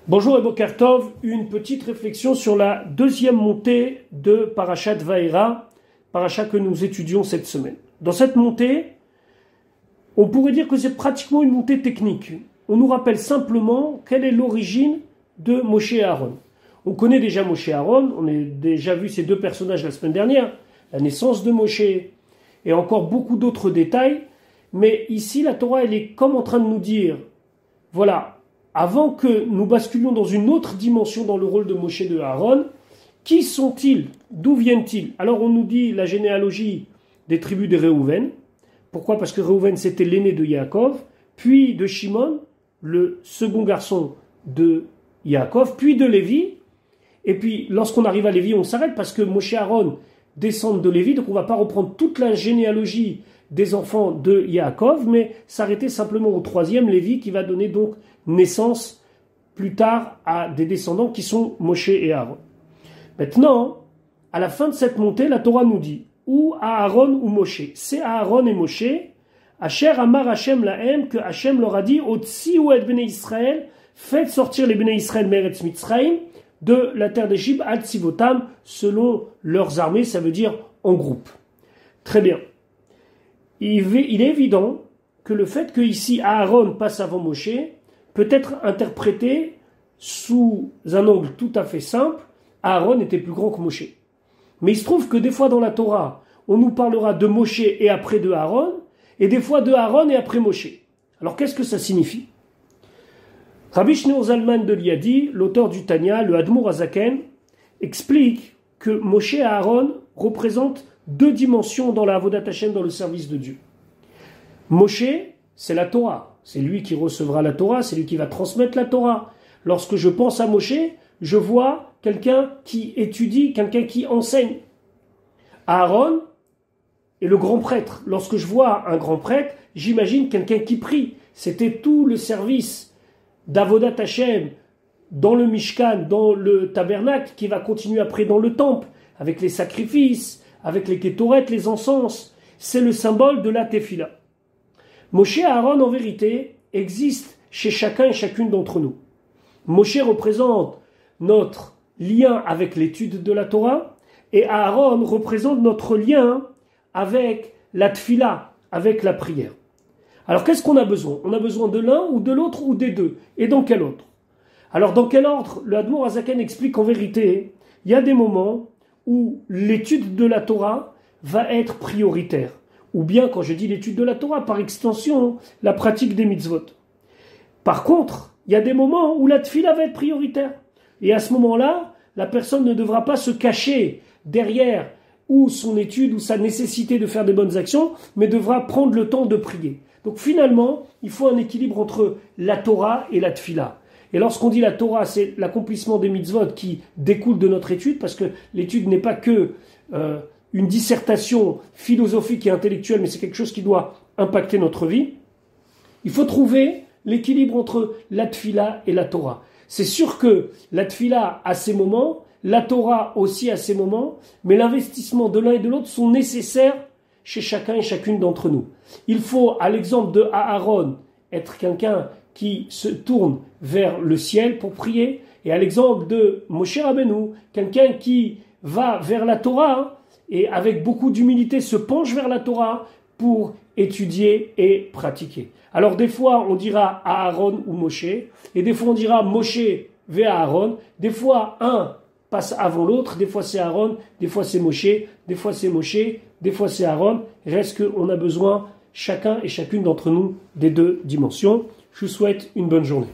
Bonjour et Boker Tov, une petite réflexion sur la deuxième montée de Parashat Vaïra, Parashat que nous étudions cette semaine. Dans cette montée, on pourrait dire que c'est pratiquement une montée technique. On nous rappelle simplement quelle est l'origine de Moshe et Aaron. On connaît déjà Moshe et Aaron, on a déjà vu ces deux personnages la semaine dernière, la naissance de Moshe et encore beaucoup d'autres détails. Mais ici, la Torah, elle est comme en train de nous dire, voilà, avant que nous basculions dans une autre dimension dans le rôle de Moshe et de Aaron, qui sont-ils? D'où viennent-ils? Alors on nous dit la généalogie des tribus de Réhouven. Pourquoi? Parce que Réhouven c'était l'aîné de Yaakov, puis de Shimon, le second garçon de Yaakov, puis de Lévi. Et puis lorsqu'on arrive à Lévi, on s'arrête parce que Moshe et Aaron descendent de Lévi, donc on ne va pas reprendre toute la généalogie des enfants de Yaakov, mais s'arrêter simplement au troisième, Lévi, qui va donner donc naissance plus tard à des descendants qui sont Moshe et Aaron. Maintenant, à la fin de cette montée, la Torah nous dit, ou Aaron ou Moshe, c'est Aaron et Moshe, Asher Amar Hashem Lahem, que Hashem leur a dit, Otsi ou et Bnei Israël, faites sortir les Bnei Israël Meretz Mitzrayim, de la terre d'Égypte, Al Tzivotam, selon leurs armées, ça veut dire en groupe. Très bien. Il est évident que le fait que ici Aaron passe avant Moshe peut être interprété sous un angle tout à fait simple. Aaron était plus grand que Moshe. Mais il se trouve que des fois dans la Torah, on nous parlera de Moshe et après de Aaron, et des fois de Aaron et après Moshe. Alors qu'est-ce que ça signifie? Rabbi Shneur Zalman de Liadi, l'auteur du Tanya, le Admour Hazaken, explique que Moshe et Aaron représentent deux dimensions dans la Avodat Hashem, dans le service de Dieu. Moshe, c'est la Torah. C'est lui qui recevra la Torah, c'est lui qui va transmettre la Torah. Lorsque je pense à Moshe, je vois quelqu'un qui étudie, quelqu'un qui enseigne. Aaron est le grand prêtre. Lorsque je vois un grand prêtre, j'imagine quelqu'un qui prie. C'était tout le service d'Avodat Hashem dans le Mishkan, dans le tabernacle, qui va continuer après dans le temple, avec les sacrifices, avec les kétorettes, les encens. C'est le symbole de la Tefila. Moshe et Aaron, en vérité, existent chez chacun et chacune d'entre nous. Moshe représente notre lien avec l'étude de la Torah, et Aaron représente notre lien avec la Tefila, avec la prière. Alors qu'est-ce qu'on a besoin? On a besoin de l'un ou de l'autre ou des deux. Et dans quel ordre? Alors dans quel ordre? Le Admour Hazaken explique qu'en vérité, il y a des moments où l'étude de la Torah va être prioritaire. Ou bien, quand je dis l'étude de la Torah, par extension, la pratique des mitzvot. Par contre, il y a des moments où la tefila va être prioritaire. Et à ce moment-là, la personne ne devra pas se cacher derrière ou son étude ou sa nécessité de faire des bonnes actions, mais devra prendre le temps de prier. Donc finalement, il faut un équilibre entre la Torah et la tefila. Et lorsqu'on dit la Torah, c'est l'accomplissement des mitzvot qui découle de notre étude, parce que l'étude n'est pas que une dissertation philosophique et intellectuelle, mais c'est quelque chose qui doit impacter notre vie. Il faut trouver l'équilibre entre la tefila et la Torah. C'est sûr que la tefila a ses moments, la Torah aussi a ses moments, mais l'investissement de l'un et de l'autre sont nécessaires chez chacun et chacune d'entre nous. Il faut, à l'exemple de Aaron, être quelqu'un qui se tourne vers le ciel pour prier, et à l'exemple de Moshe Rabbeinu, quelqu'un qui va vers la Torah, et avec beaucoup d'humilité se penche vers la Torah pour étudier et pratiquer. Alors des fois on dira Aaron ou Moshe, et des fois on dira Moshe vers Aaron, des fois un passe avant l'autre, des fois c'est Aaron, des fois c'est Moshe, des fois c'est Moshe, des fois c'est Aaron. Reste qu'on a besoin, chacun et chacune d'entre nous, des deux dimensions. Je vous souhaite une bonne journée.